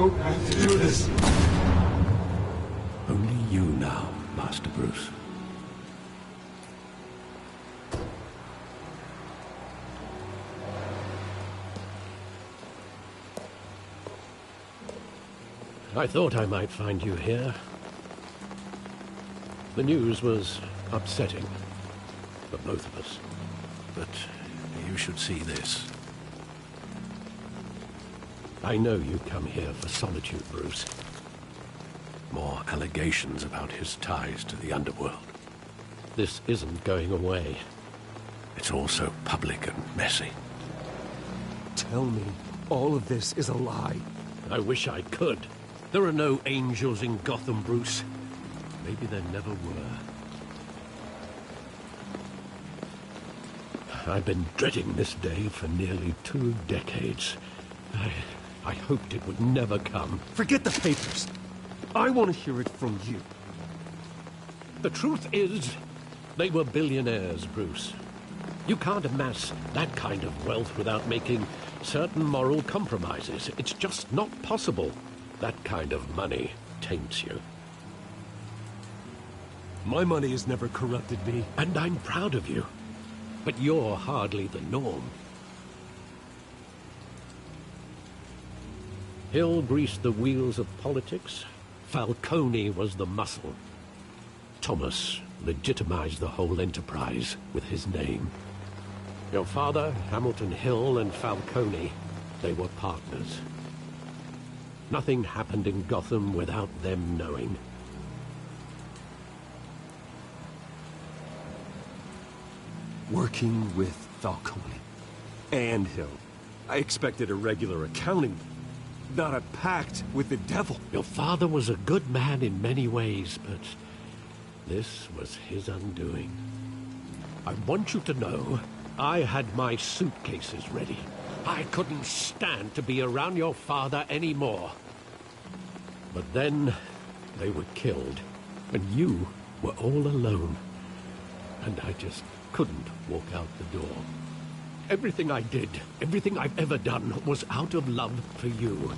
don't have to do this. Only you now, Master Bruce. I thought I might find you here. The news was upsetting for both of us. But you should see this. I know you come here for solitude, Bruce. More allegations about his ties to the underworld. This isn't going away. It's all so public and messy. Tell me, all of this is a lie. I wish I could. There are no angels in Gotham, Bruce. Maybe there never were. I've been dreading this day for nearly 2 decades. I hoped it would never come. Forget the papers. I want to hear it from you. The truth is, they were billionaires, Bruce. You can't amass that kind of wealth without making certain moral compromises. It's just not possible. That kind of money taints you. My money has never corrupted me. And I'm proud of you. But you're hardly the norm. Hill greased the wheels of politics. Falcone was the muscle. Thomas legitimized the whole enterprise with his name. Your father, Hamilton Hill, and Falcone, they were partners. Nothing happened in Gotham without them knowing. Working with Falcone and Hill. I expected a regular accounting, not a pact with the devil. Your father was a good man in many ways, but this was his undoing. I want you to know, I had my suitcases ready. I couldn't stand to be around your father anymore. But then, they were killed, and you were all alone. And I just couldn't walk out the door. Everything I did, everything I've ever done, was out of love for you.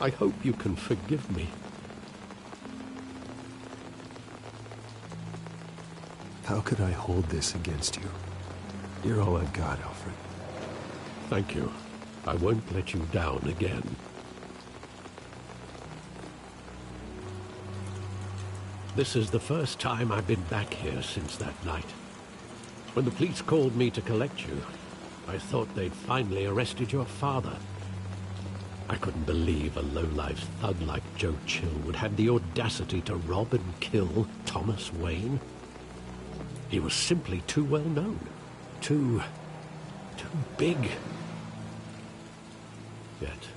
I hope you can forgive me. How could I hold this against you? You're all I've got, Alfred. Thank you. I won't let you down again. This is the first time I've been back here since that night. When the police called me to collect you, I thought they'd finally arrested your father. I couldn't believe a low-life thug like Joe Chill would have the audacity to rob and kill Thomas Wayne. He was simply too well known. Too big. Yet,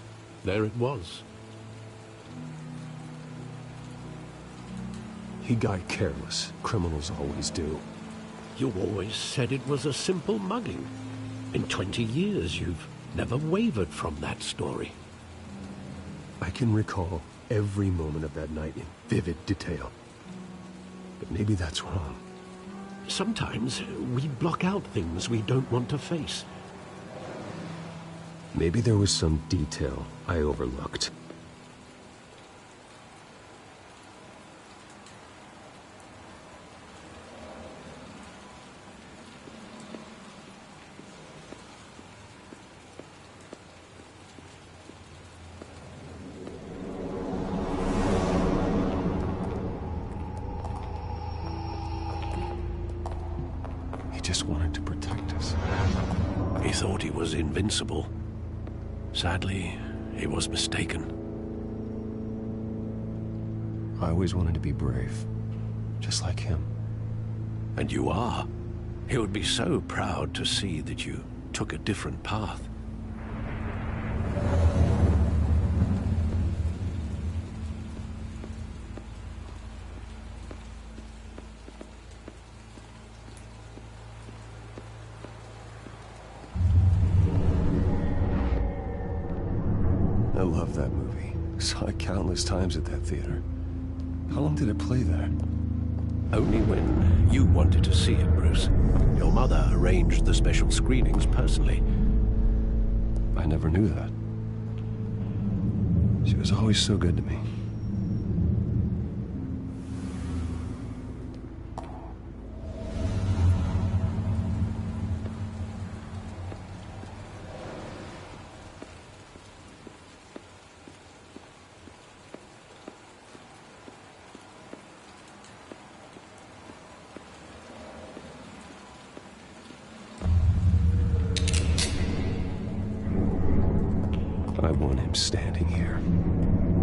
there it was. He got careless. Criminals always do. You always said it was a simple mugging. In 20 years, you've never wavered from that story. I can recall every moment of that night in vivid detail. But maybe that's wrong. Sometimes we block out things we don't want to face. Maybe there was some detail I overlooked. Just wanted to protect us. He thought he was invincible. Sadly, he was mistaken. I always wanted to be brave, just like him. And you are. He would be so proud to see that you took a different path. I love that movie. Saw it countless times at that theater. How long did it play there? Only when you wanted to see it, Bruce. Your mother arranged the special screenings personally. I never knew that. She was always so good to me. I want him standing here,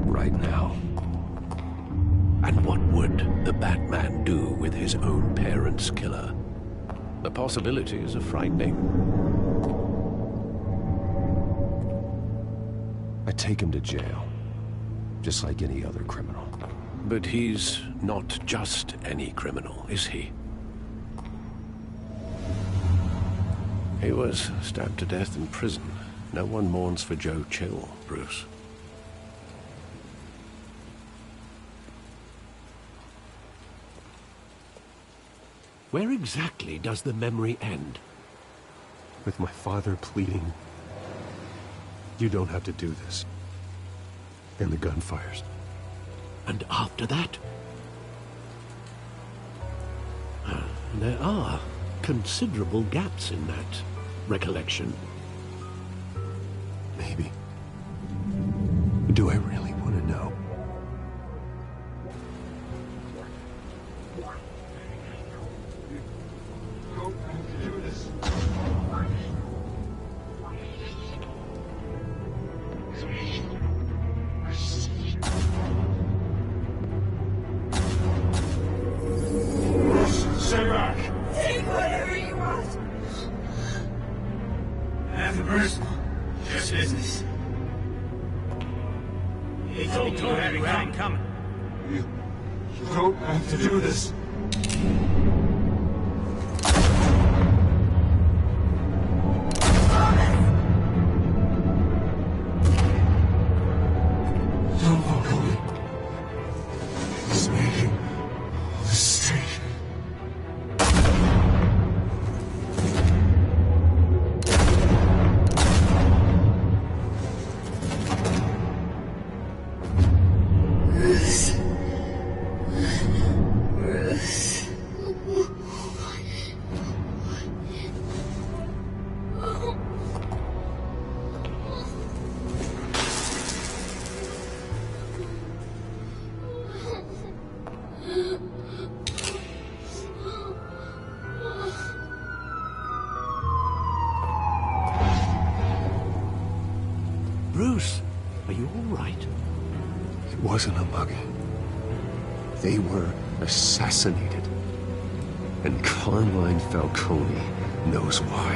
right now. And what would the Batman do with his own parents' killer? The possibilities are frightening. I take him to jail, just like any other criminal. But he's not just any criminal, is he? He was stabbed to death in prison. No one mourns for Joe Chill, Bruce. Where exactly does the memory end? With my father pleading, "You don't have to do this." And the gunfires. And after that? There are considerable gaps in that recollection. Maybe. Do I really want to know? Stay back! Take whatever you want! Nothing personal. Just business. He told me you had it coming. You don't have to do this. Don't walk away. He's making a mistake. Bruce, are you all right? It wasn't a mugging. They were assassinated. And Carmine Falcone knows why.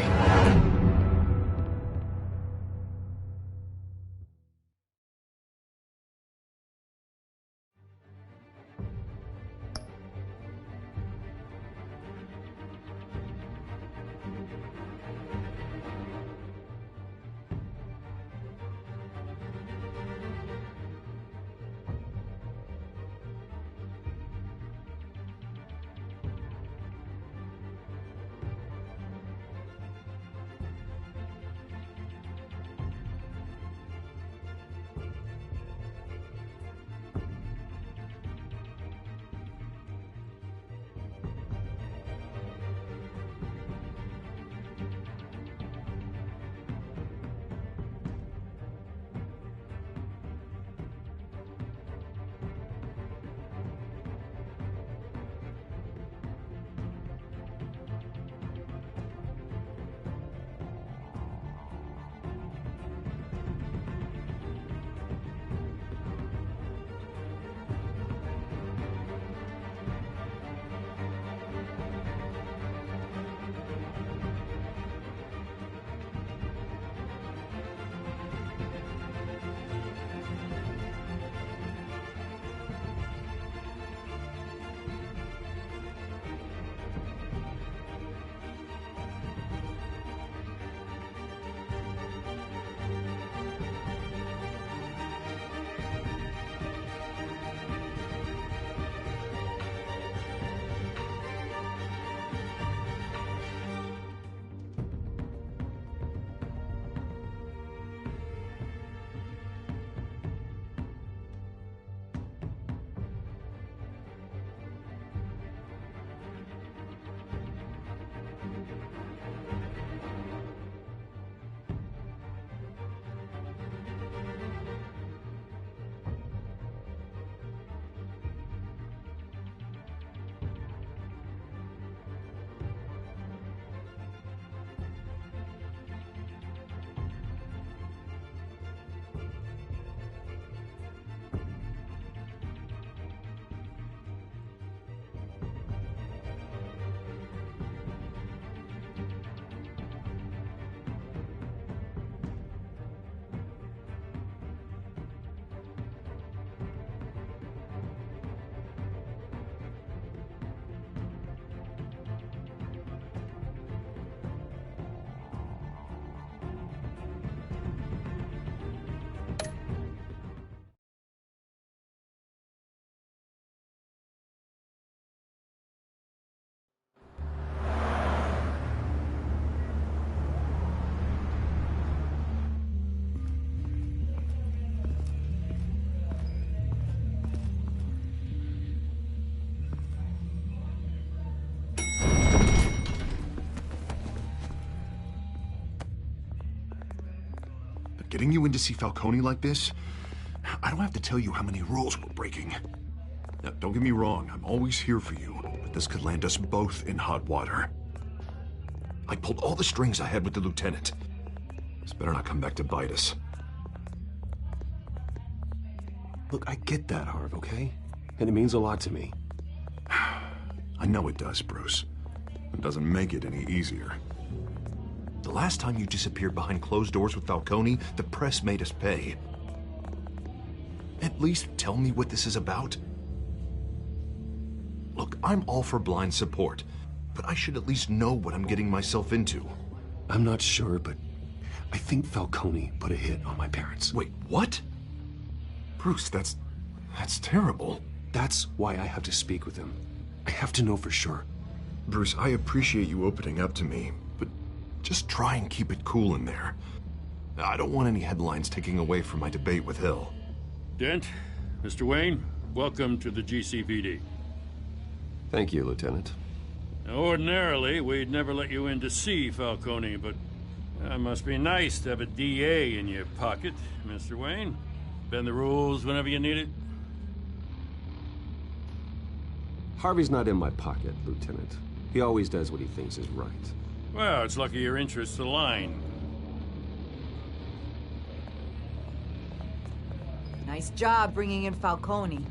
getting you in to see Falcone like this, I don't have to tell you how many rules we're breaking. Now, don't get me wrong, I'm always here for you, but this could land us both in hot water. I pulled all the strings I had with the lieutenant. This better not come back to bite us. Look, I get that, Harv, okay? And it means a lot to me. I know it does, Bruce. It doesn't make it any easier. The last time you disappeared behind closed doors with Falcone, the press made us pay. At least tell me what this is about. Look, I'm all for blind support, but I should at least know what I'm getting myself into. I'm not sure, but I think Falcone put a hit on my parents. Wait, what? Bruce, that's terrible. That's why I have to speak with him. I have to know for sure. Bruce, I appreciate you opening up to me, but just try and keep it cool in there. I don't want any headlines taking away from my debate with Hill. Dent, Mr. Wayne, welcome to the GCPD. Thank you, Lieutenant. Now, ordinarily, we'd never let you in to see Falcone, but it must be nice to have a DA in your pocket, Mr. Wayne. Bend the rules whenever you need it. Harvey's not in my pocket, Lieutenant. He always does what he thinks is right. Well, it's lucky your interests align. Nice job bringing in Falcone.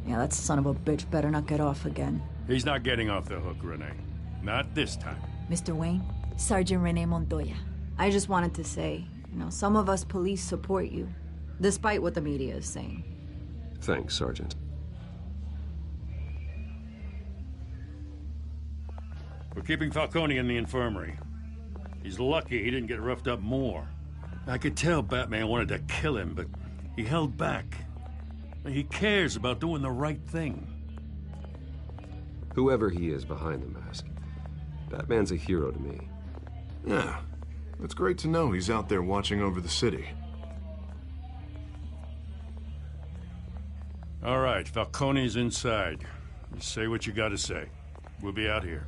Yeah, that son of a bitch better not get off again. He's not getting off the hook, Renee. Not this time. Mr. Wayne, Sergeant Renee Montoya. I just wanted to say, some of us police support you, despite what the media is saying. Thanks, Sergeant. We're keeping Falcone in the infirmary. He's lucky he didn't get roughed up more. I could tell Batman wanted to kill him, but he held back. He cares about doing the right thing. Whoever he is behind the mask, Batman's a hero to me. Yeah, it's great to know he's out there watching over the city. All right, Falcone's inside. You say what you gotta say. We'll be out here.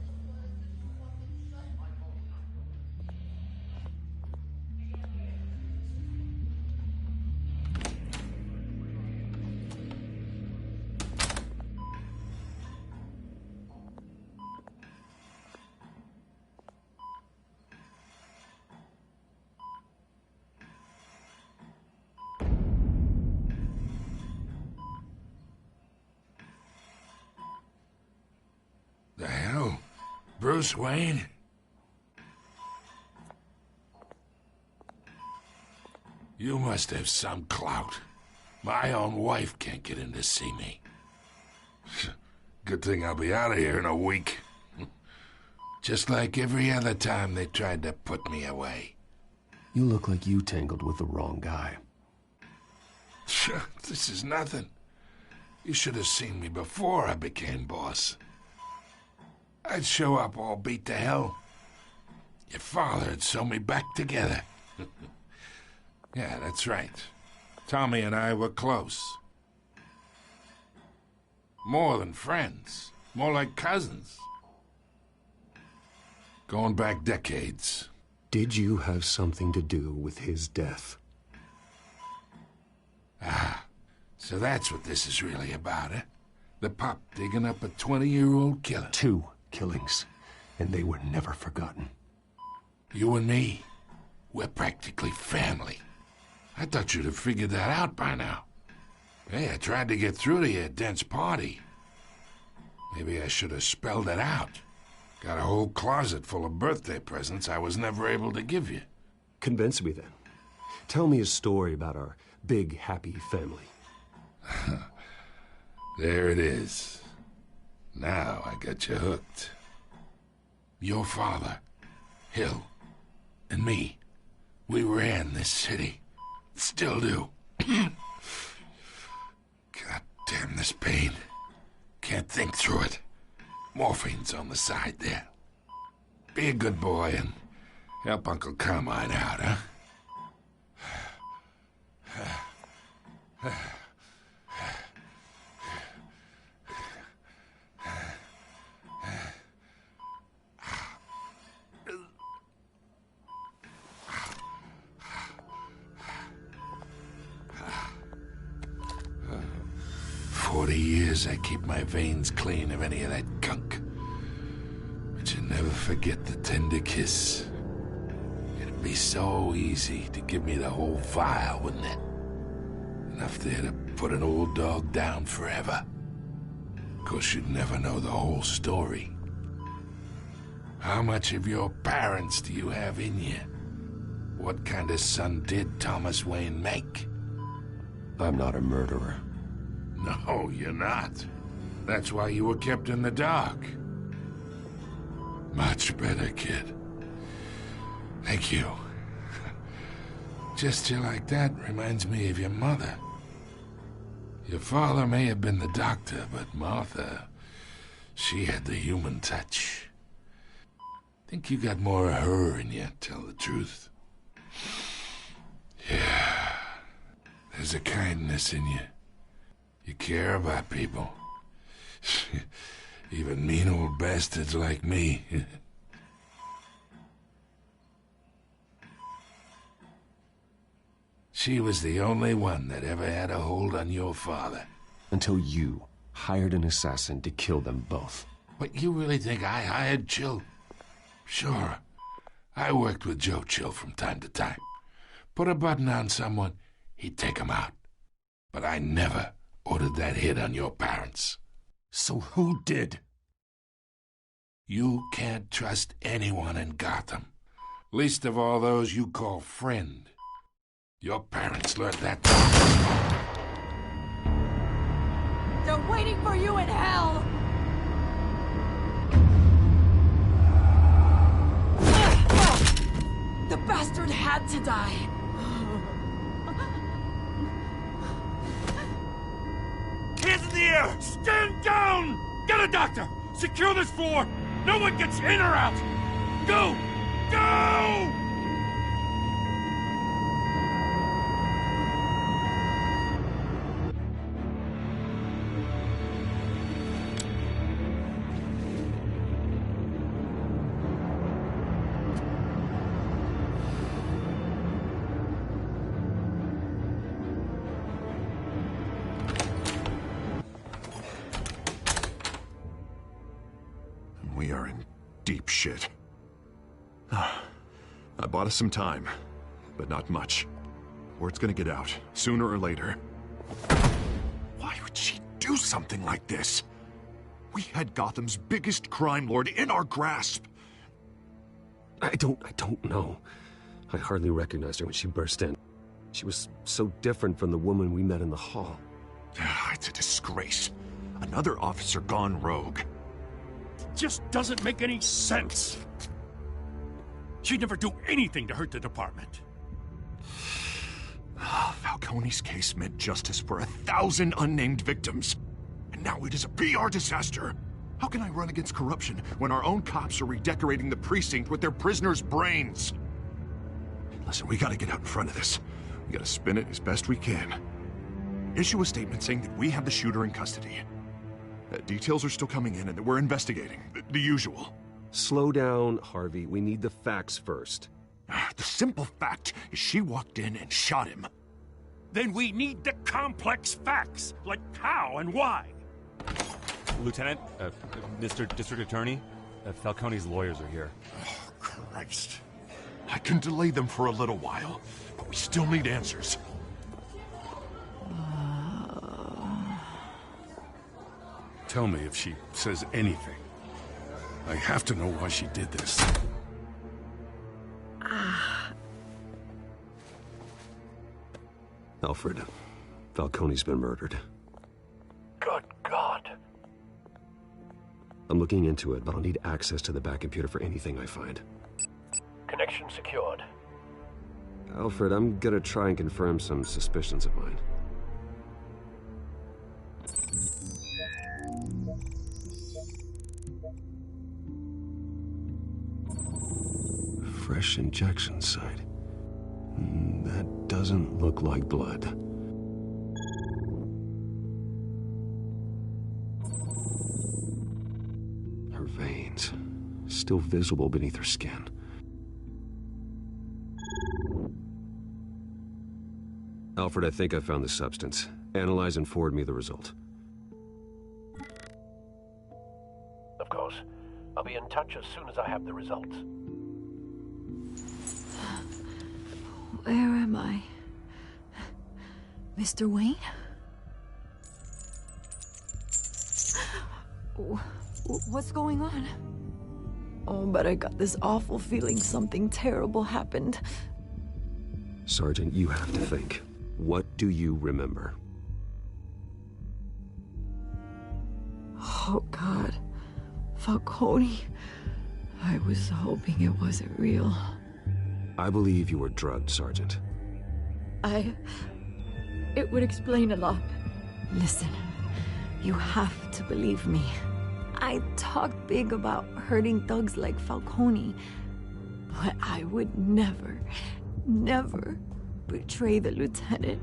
The hell? Bruce Wayne? You must have some clout. My own wife can't get in to see me. Good thing I'll be out of here in a week. Just like every other time they tried to put me away. You look like you tangled with the wrong guy. This is nothing. You should have seen me before I became boss. I'd show up all beat to hell. Your father'd sew me back together. Yeah, that's right. Tommy and I were close. More than friends. More like cousins. Going back decades. Did you have something to do with his death? Ah, so that's what this is really about, eh? The pup digging up a 20-year-old killer. 2 killings, and they were never forgotten. You and me, we're practically family. I thought you'd have figured that out by now. Hey, I tried to get through to you at Dent's party. Maybe I should have spelled it out. Got a whole closet full of birthday presents I was never able to give you. Convince me then. Tell me a story about our big, happy family. There it is. Now I got you hooked. Your father, Hill, and me, we ran this city. Still do. God damn this pain. Can't think through it. Morphine's on the side there. Be a good boy and help Uncle Carmine out, huh? 40 years I keep my veins clean of any of that gunk. But you never forget the tender kiss. It'd be so easy to give me the whole vial, wouldn't it? Enough there to put an old dog down forever. Of course, you'd never know the whole story. How much of your parents do you have in you? What kind of son did Thomas Wayne make? I'm not a murderer. No, you're not. That's why you were kept in the dark. Much better, kid. Thank you. Gesture like that reminds me of your mother. Your father may have been the doctor, but Martha, she had the human touch. Think you got more of her in you, tell the truth. Yeah. There's a kindness in you. You care about people. Even mean old bastards like me. She was the only one that ever had a hold on your father. Until you hired an assassin to kill them both. But you really think I hired Chill? Sure. I worked with Joe Chill from time to time. Put a button on someone, he'd take him out. But I never ordered that hit on your parents. So who did? You can't trust anyone in Gotham. Least of all those you call friend. Your parents learned that. They're waiting for you in hell! The bastard had to die. Hands in the air! Stand down! Get a doctor! Secure this floor! No one gets in or out! Go! Go! We are in deep shit. I bought us some time, but not much. Word's gonna get out, sooner or later. Why would she do something like this? We had Gotham's biggest crime lord in our grasp. I don't know. I hardly recognized her when she burst in. She was so different from the woman we met in the hall. It's a disgrace. Another officer gone rogue. Just doesn't make any sense. She'd never do anything to hurt the department. Falcone's case meant justice for 1,000 unnamed victims. And now it is a PR disaster. How can I run against corruption when our own cops are redecorating the precinct with their prisoners' brains? Listen, we gotta get out in front of this. We gotta spin it as best we can. Issue a statement saying that we have the shooter in custody. Details are still coming in and that we're investigating. The usual. Slow down, Harvey. We need the facts first. The simple fact is she walked in and shot him. Then we need the complex facts, like how and why. Lieutenant, Mr. District Attorney, Falcone's lawyers are here. Oh, Christ. I can delay them for a little while, but we still need answers. Tell me if she says anything. I have to know why she did this. Alfred, Falcone's been murdered. Good God. I'm looking into it, but I'll need access to the back computer for anything I find. Connection secured. Alfred, I'm gonna try and confirm some suspicions of mine. Fresh injection site. That doesn't look like blood. Her veins, still visible beneath her skin. Alfred, I think I found the substance. Analyze and forward me the result. touch as soon as I have the results. Where am I? Mr. Wayne? What's going on? Oh, but I got this awful feeling something terrible happened. Sergeant, you have to think. What do you remember? Oh, God. Falcone. I was hoping it wasn't real. I believe you were drugged, Sergeant. It would explain a lot. Listen, you have to believe me. I talked big about hurting thugs like Falcone, but I would never betray the lieutenant.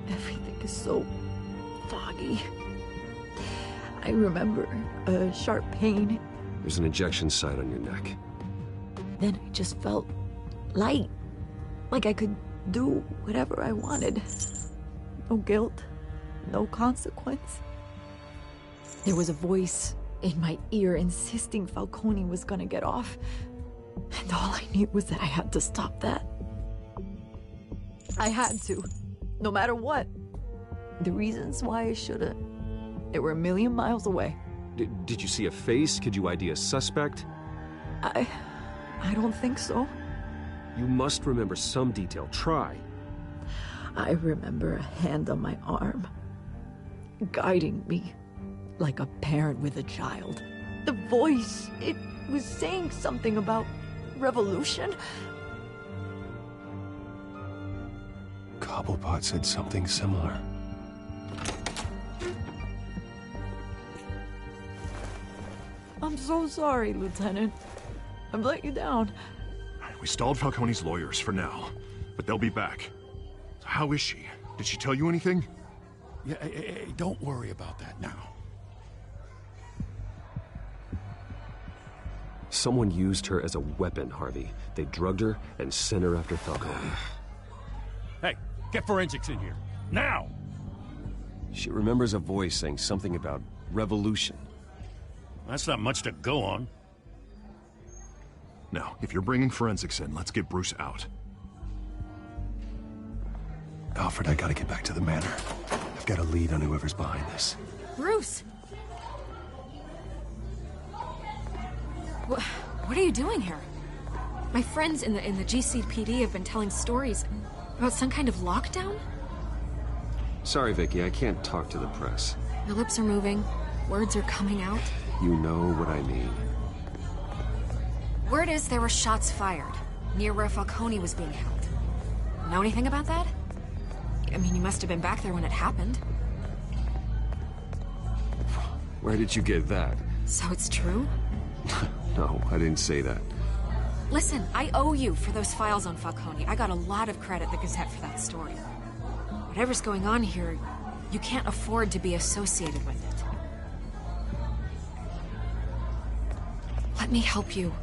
Everything is so foggy. I remember a sharp pain. There's an injection site on your neck. Then I just felt light, like I could do whatever I wanted. No guilt, no consequence. There was a voice in my ear insisting Falcone was gonna get off. And all I knew was that I had to stop that. I had to, no matter what. The reasons why I shouldn't, they were a million miles away. Did you see a face? Could you ID a suspect? I don't think so. You must remember some detail. Try. I remember a hand on my arm, guiding me like a parent with a child. The voice, it was saying something about revolution. Cobblepot said something similar. I'm so sorry, Lieutenant. I've let you down. We stalled Falcone's lawyers for now, but they'll be back. So how is she? Did she tell you anything? Yeah, hey, don't worry about that now. Someone used her as a weapon, Harvey. They drugged her and sent her after Falcone. Hey, get forensics in here. Now! She remembers a voice saying something about revolution. That's not much to go on. Now, if you're bringing forensics in, let's get Bruce out. Alfred, I gotta get back to the manor. I've got a lead on whoever's behind this. Bruce! What are you doing here? My friends in the GCPD have been telling stories about some kind of lockdown? Sorry, Vicky, I can't talk to the press. Your lips are moving. Words are coming out. You know what I mean. Word is there were shots fired near where Falcone was being held. Know anything about that? I mean, you must have been back there when it happened. Where did you get that? So it's true? No, I didn't say that. Listen, I owe you for those files on Falcone. I got a lot of credit at the Gazette for that story. Whatever's going on here, you can't afford to be associated with it. Let me help you.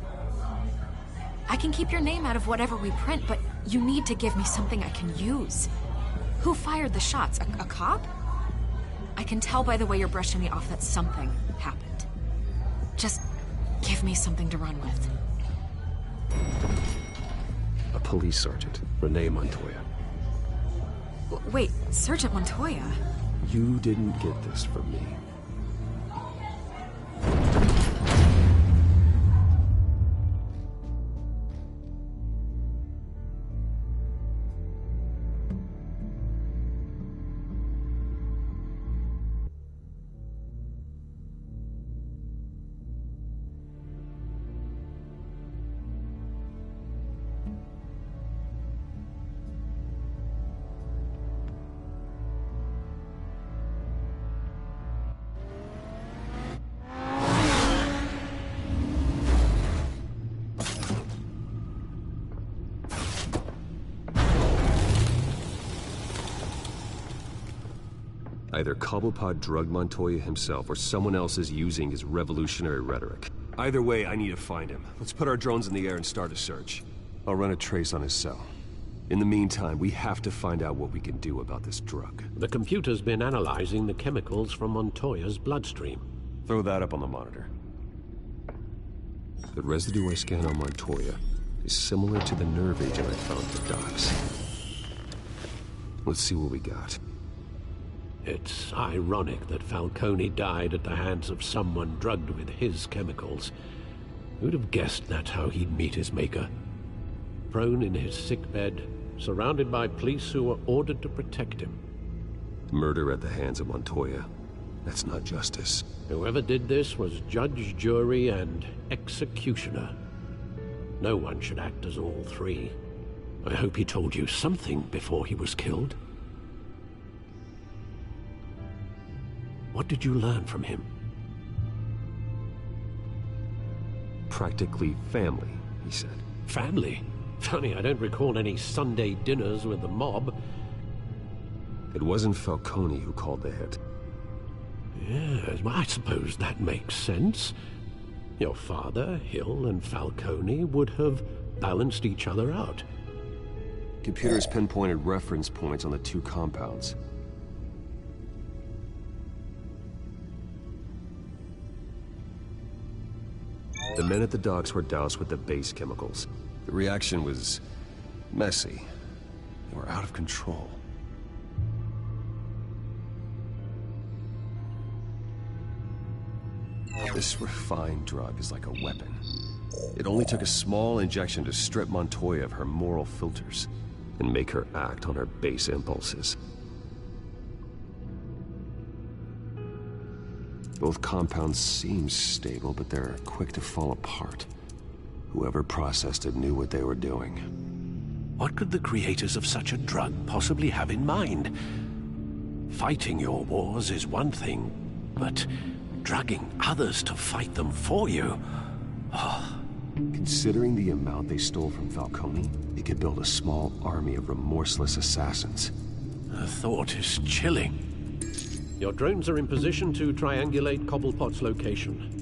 I can keep your name out of whatever we print, but you need to give me something I can use. Who fired the shots? A cop? I can tell by the way you're brushing me off that something happened. Just give me something to run with. A police sergeant, Renee Montoya. Wait, Sergeant Montoya? You didn't get this from me. Either Cobblepot drugged Montoya himself, or someone else is using his revolutionary rhetoric. Either way, I need to find him. Let's put our drones in the air and start a search. I'll run a trace on his cell. In the meantime, we have to find out what we can do about this drug. The computer's been analyzing the chemicals from Montoya's bloodstream. Throw that up on the monitor. The residue I scanned on Montoya is similar to the nerve agent I found at the docks. Let's see what we got. It's ironic that Falcone died at the hands of someone drugged with his chemicals. Who'd have guessed that's how he'd meet his maker? Prone in his sickbed, surrounded by police who were ordered to protect him. Murder at the hands of Montoya. That's not justice. Whoever did this was judge, jury, and executioner. No one should act as all three. I hope he told you something before he was killed. What did you learn from him? Practically family, he said. Family? Funny, I don't recall any Sunday dinners with the mob. It wasn't Falcone who called the hit. Yes, well, I suppose that makes sense. Your father, Hill, and Falcone would have balanced each other out. Computers pinpointed reference points on the two compounds. The men at the docks were doused with the base chemicals. The reaction was messy. They were out of control. This refined drug is like a weapon. It only took a small injection to strip Montoya of her moral filters and make her act on her base impulses. Both compounds seem stable, but they're quick to fall apart. Whoever processed it knew what they were doing. What could the creators of such a drug possibly have in mind? Fighting your wars is one thing, but drugging others to fight them for you? Oh. Considering the amount they stole from Falcone, they could build a small army of remorseless assassins. The thought is chilling. Your drones are in position to triangulate Cobblepot's location.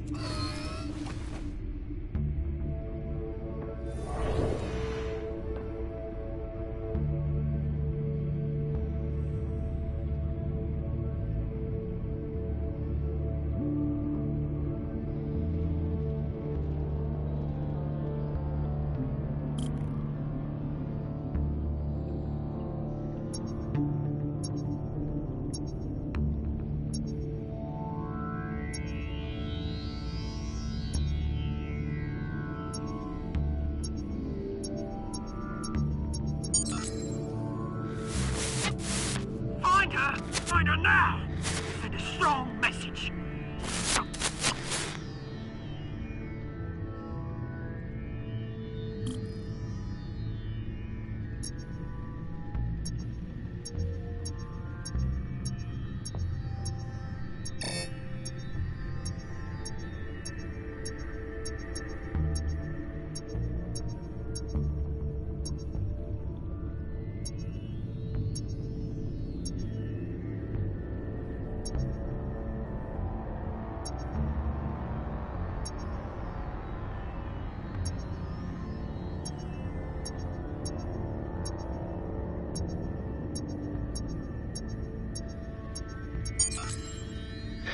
Find her now! Send a strong message.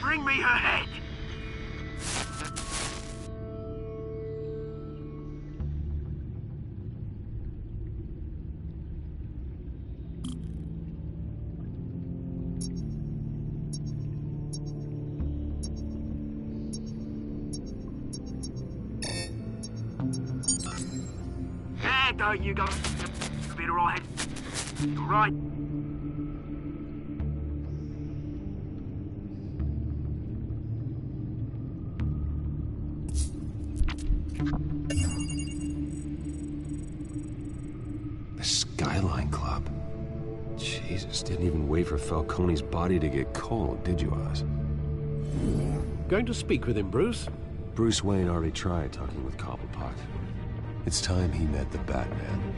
Bring me her head! There, don't you go. You'll be alright. All right. Skyline Club. Jesus, didn't even wait for Falcone's body to get cold, did you, Oz? Going to speak with him, Bruce? Bruce Wayne already tried talking with Cobblepot. It's time he met the Batman.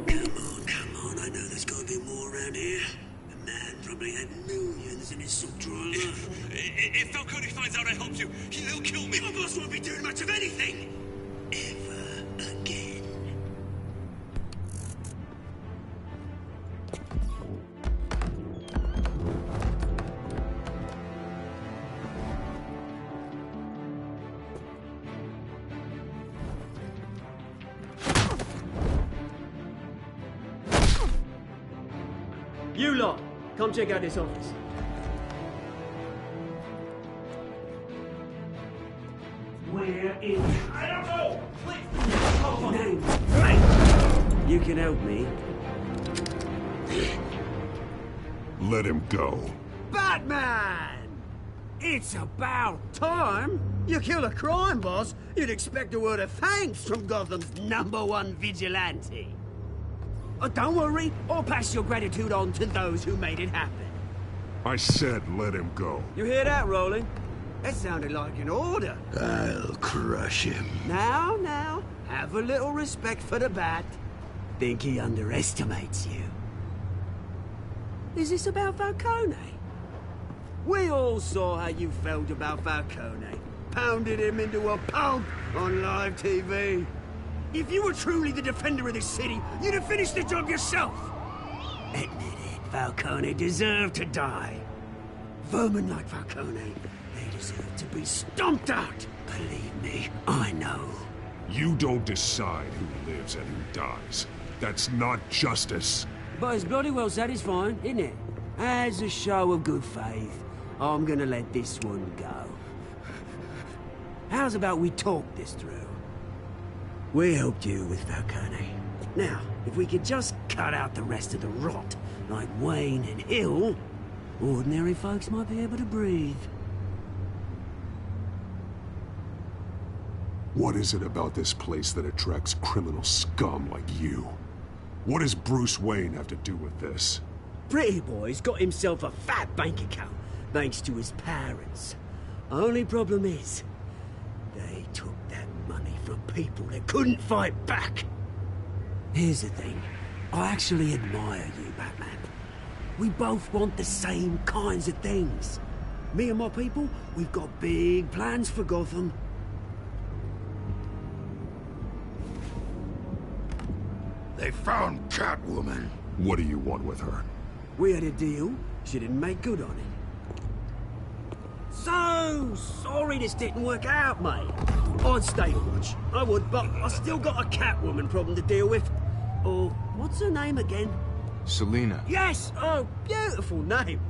Come on, I know there's gotta be more around here. A man probably had millions in his sub drawer. If Falcone finds out I helped you, he'll kill me. Your boss won't be doing much of anything. Ever again. You lot, come check out this office. Where is... I don't know! Name. Right. You can help me. Let him go. Batman! It's about time. You kill a crime boss, you'd expect a word of thanks from Gotham's #1 vigilante. Oh, don't worry, I'll pass your gratitude on to those who made it happen. I said let him go. You hear that, Rolling? That sounded like an order. I'll crush him. Now, have a little respect for the Bat. Think he underestimates you. Is this about Falcone? We all saw how you felt about Falcone. Pounded him into a pulp on live TV. If you were truly the defender of this city, you'd have finished the job yourself. Admit it, Falcone deserved to die. Vermin like Falcone, they deserve to be stomped out. Believe me, I know. You don't decide who lives and who dies. That's not justice. But it's bloody well satisfying, isn't it? As a show of good faith, I'm gonna let this one go. How's about we talk this through? We helped you with Falcone. Now, if we could just cut out the rest of the rot, like Wayne and Hill, ordinary folks might be able to breathe. What is it about this place that attracts criminal scum like you? What does Bruce Wayne have to do with this? Pretty Boy's got himself a fat bank account, thanks to his parents. Only problem is, they took that money from people that couldn't fight back. Here's the thing. I actually admire you, Batman. We both want the same kinds of things. Me and my people, we've got big plans for Gotham. They found Catwoman. What do you want with her? We had a deal. She didn't make good on it. So sorry this didn't work out, mate. I'd stay to watch. I would, but I still got a Catwoman problem to deal with. Oh, what's her name again? Selina. Yes! Oh, beautiful name.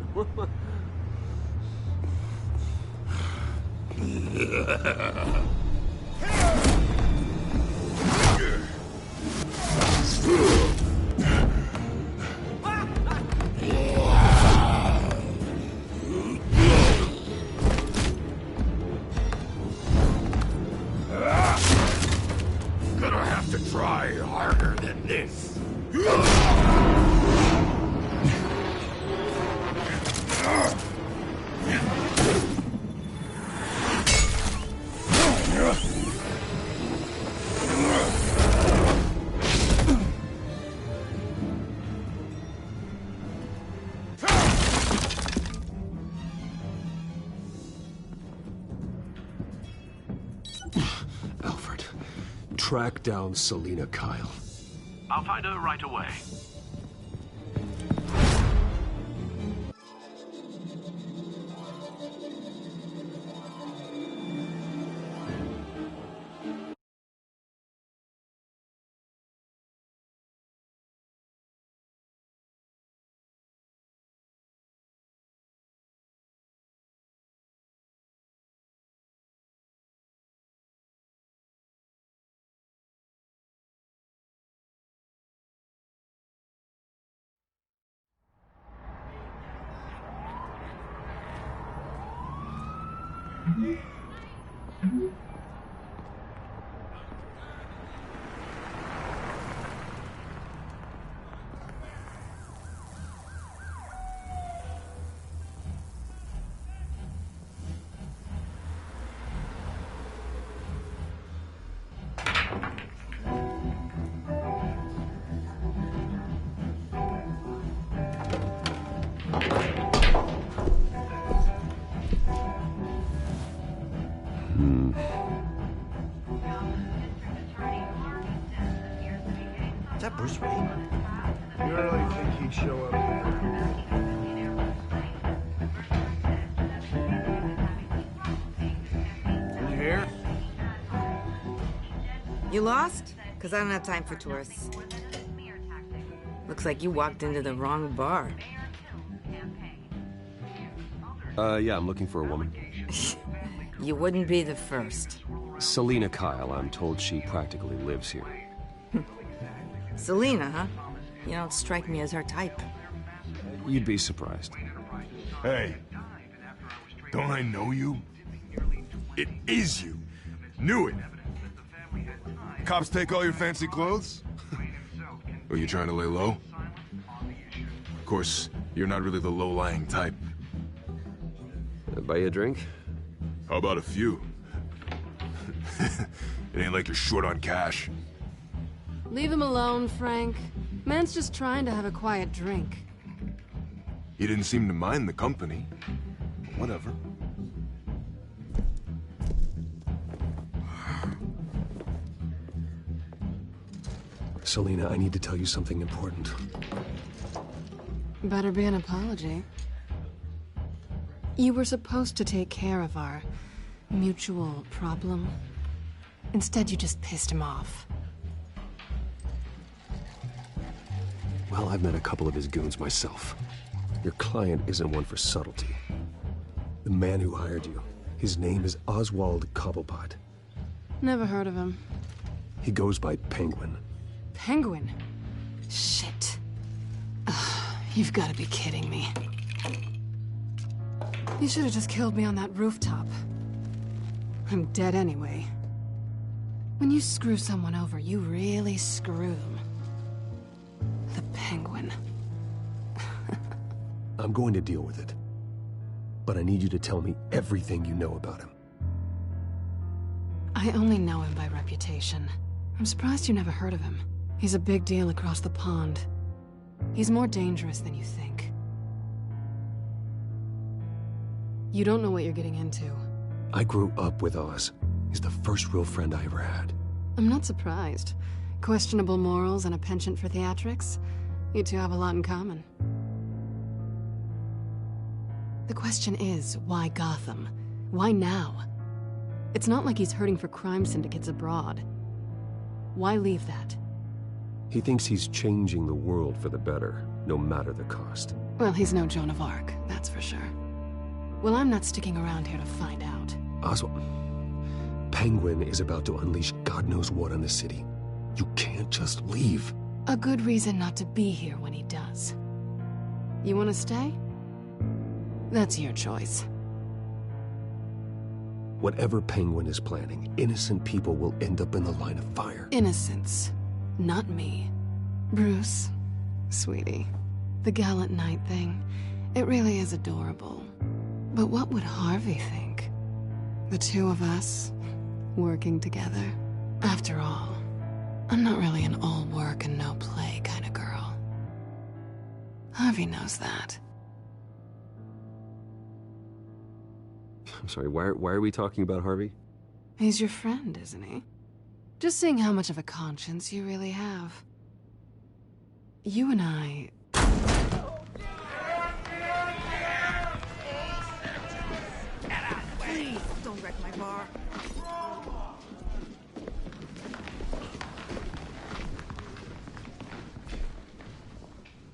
Gonna have to try harder than this. Alfred, track down Selina Kyle. I'll find her right away. Is that Bruce Wayne? You really think he'd show up here? You here? You lost? Because I don't have time for tourists. Looks like you walked into the wrong bar. Yeah, I'm looking for a woman. You wouldn't be the first. Selina Kyle, I'm told she practically lives here. Selina, huh? You don't strike me as her type. You'd be surprised. Hey, don't I know you? It is you. Knew it. Cops take all your fancy clothes? Are you trying to lay low? Of course, you're not really the low-lying type. Buy you a drink? How about a few? It ain't like you're short on cash. Leave him alone, Frank. Man's just trying to have a quiet drink. He didn't seem to mind the company. Whatever. Selina, I need to tell you something important. Better be an apology. You were supposed to take care of our mutual problem. Instead, you just pissed him off. Well, I've met a couple of his goons myself. Your client isn't one for subtlety. The man who hired you, his name is Oswald Cobblepot. Never heard of him. He goes by Penguin. Penguin? Shit. Ugh, you've got to be kidding me. You should have just killed me on that rooftop. I'm dead anyway. When you screw someone over, you really screw them. The Penguin. I'm going to deal with it. But I need you to tell me everything you know about him. I only know him by reputation. I'm surprised you never heard of him. He's a big deal across the pond. He's more dangerous than you think. You don't know what you're getting into. I grew up with Oz. He's the first real friend I ever had. I'm not surprised. Questionable morals and a penchant for theatrics. You two have a lot in common. The question is, why Gotham? Why now? It's not like he's hurting for crime syndicates abroad. Why leave that? He thinks he's changing the world for the better, no matter the cost. Well, he's no Joan of Arc, that's for sure. Well, I'm not sticking around here to find out. Oswald, Penguin is about to unleash God knows what on the city. You can't just leave. A good reason not to be here when he does. You want to stay? That's your choice. Whatever Penguin is planning, innocent people will end up in the line of fire. Innocence, not me. Bruce, sweetie, the gallant knight thing, it really is adorable. But what would Harvey think? The two of us, working together. After all, I'm not really an all work and no play kind of girl. Harvey knows that. I'm sorry, why are we talking about Harvey? He's your friend, isn't he? Just seeing how much of a conscience you really have. You and I... Please, don't wreck my bar.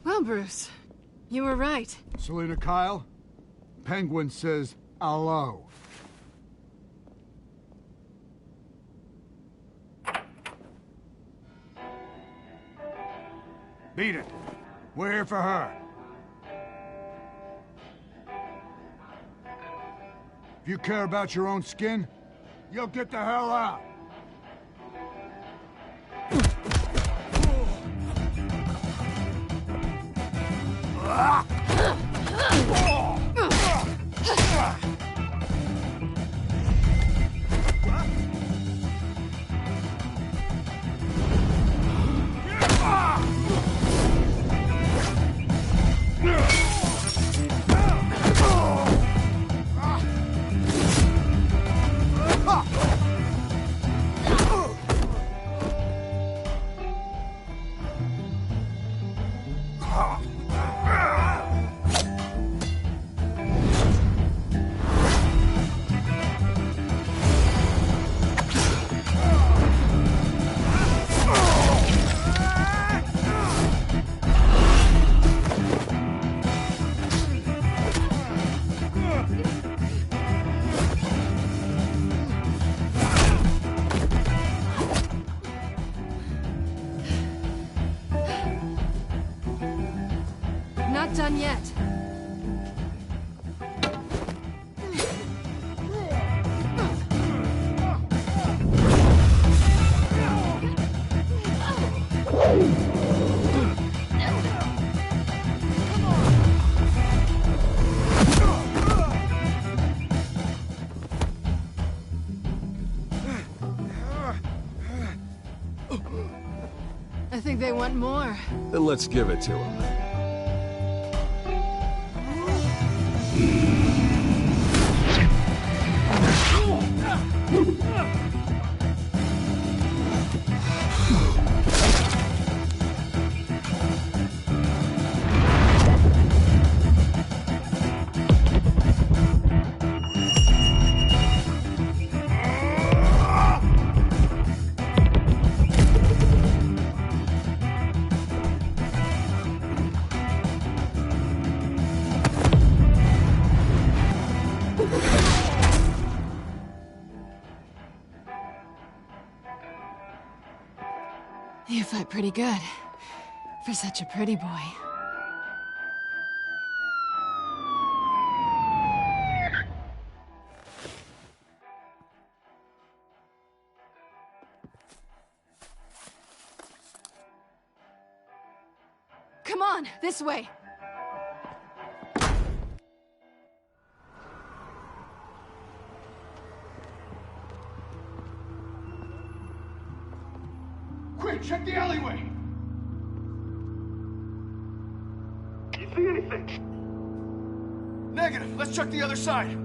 Well, Bruce, you were right. Selina Kyle, Penguin says hello. Beat it. We're here for her. If you care about your own skin, you'll get the hell out. not done yet. I think they want more. Then let's give it to them. You fight pretty good. For such a pretty boy. Come on, this way. Quick, check the alleyway! You see anything? Negative. Let's check the other side.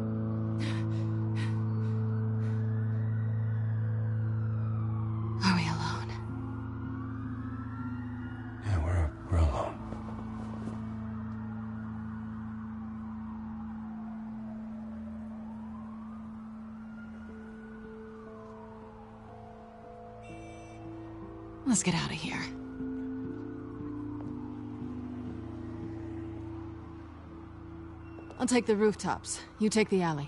Are we alone? Yeah, we're alone. Let's get out of here. I'll take the rooftops. You take the alley.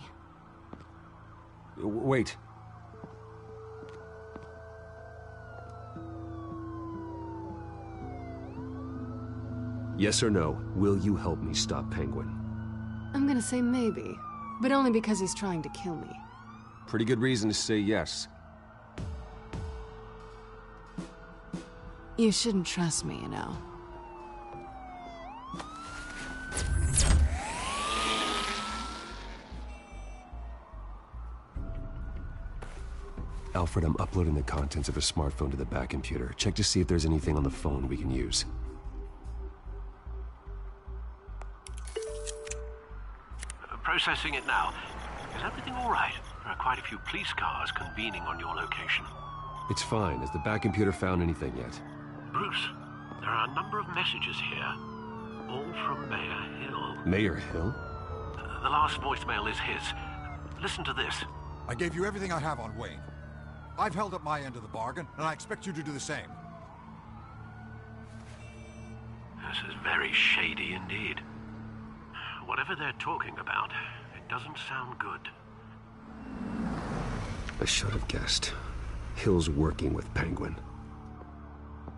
Wait. Yes or no, will you help me stop Penguin? I'm gonna say maybe, but only because he's trying to kill me. Pretty good reason to say yes. You shouldn't trust me, you know. Alfred, I'm uploading the contents of a smartphone to the back computer. Check to see if there's anything on the phone we can use. Processing it now. Is everything all right? There are quite a few police cars convening on your location. It's fine. Has the back computer found anything yet? Bruce, there are a number of messages here, all from Mayor Hill. Mayor Hill? The last voicemail is his. Listen to this. I gave you everything I have on Wayne. I've held up my end of the bargain, and I expect you to do the same. This is very shady indeed. Whatever they're talking about, it doesn't sound good. I should have guessed. Hill's working with Penguin.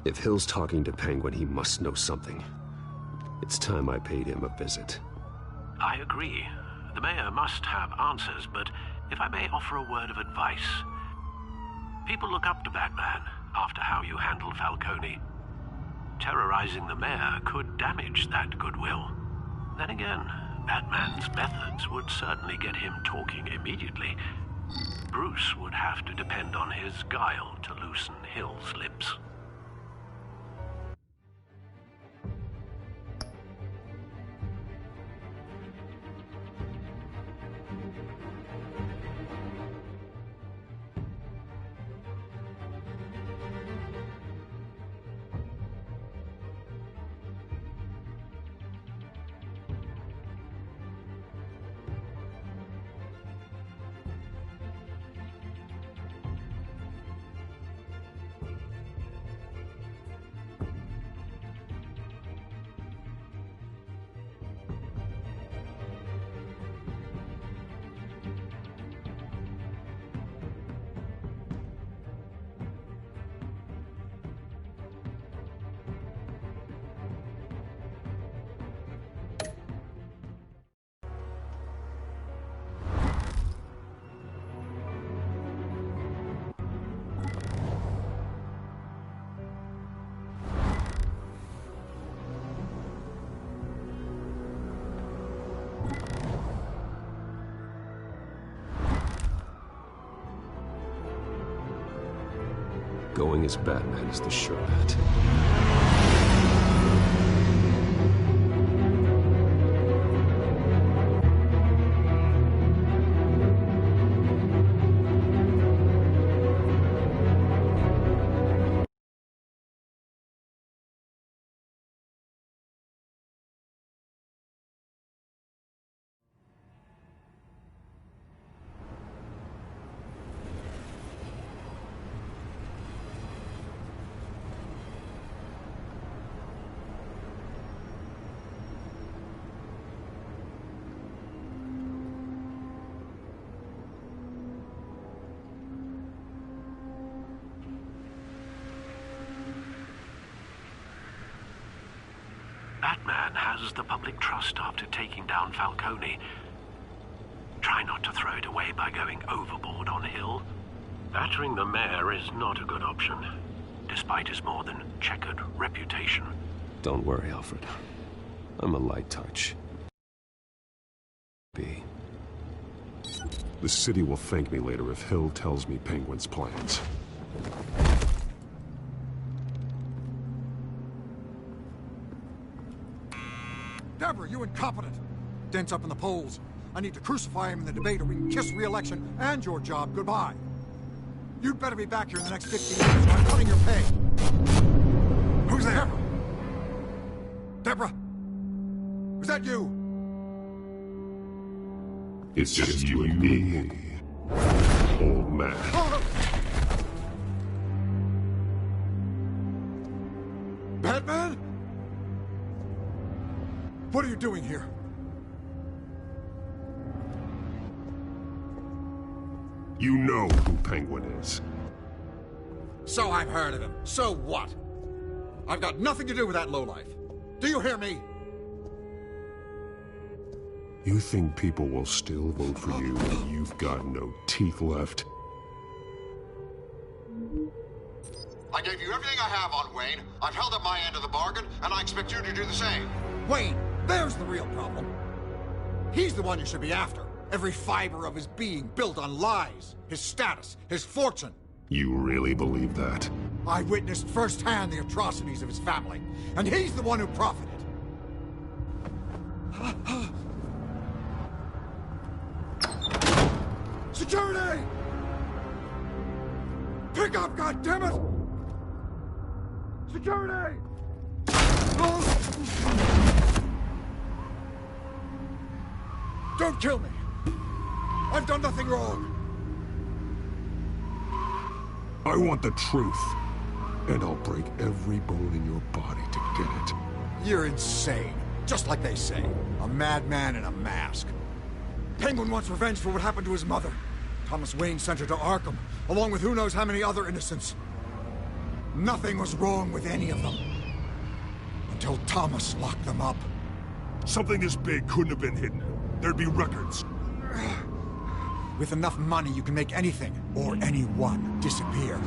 If Hill's talking to Penguin, he must know something. It's time I paid him a visit. I agree. The mayor must have answers, but if I may offer a word of advice. People look up to Batman after how you handled Falcone. Terrorizing the mayor could damage that goodwill. Then again, Batman's methods would certainly get him talking immediately. Bruce would have to depend on his guile to loosen Hill's lips. Going as Batman is the sure bet. Batman has the public trust after taking down Falcone. Try not to throw it away by going overboard on Hill. Battering the mayor is not a good option, despite his more than checkered reputation. Don't worry, Alfred. I'm a light touch. B. The city will thank me later if Hill tells me Penguin's plans. Deborah, you incompetent! Dent's up in the polls. I need to crucify him in the debate or we can kiss re-election and your job goodbye. You'd better be back here in the next 15 minutes or I'm cutting your pay. Who's there? Deborah? Was that you? It's just you and me, old man. Batman? What are you doing here? You know who Penguin is. So I've heard of him. So what? I've got nothing to do with that lowlife. Do you hear me? You think people will still vote for you when you've got no teeth left? I gave you everything I have on Wayne. I've held up my end of the bargain, and I expect you to do the same. Wayne, there's the real problem. He's the one you should be after. Every fiber of his being built on lies, his status, his fortune. You really believe that? I witnessed firsthand the atrocities of his family, and he's the one who profited. Security! Pick up, goddammit! Security! Don't kill me! I've done nothing wrong! I want the truth, and I'll break every bone in your body to get it. You're insane. Just like they say. A madman in a mask. Penguin wants revenge for what happened to his mother. Thomas Wayne sent her to Arkham, along with who knows how many other innocents. Nothing was wrong with any of them. Until Thomas locked them up. Something this big couldn't have been hidden. There'd be records. With enough money, you can make anything, or anyone, disappear.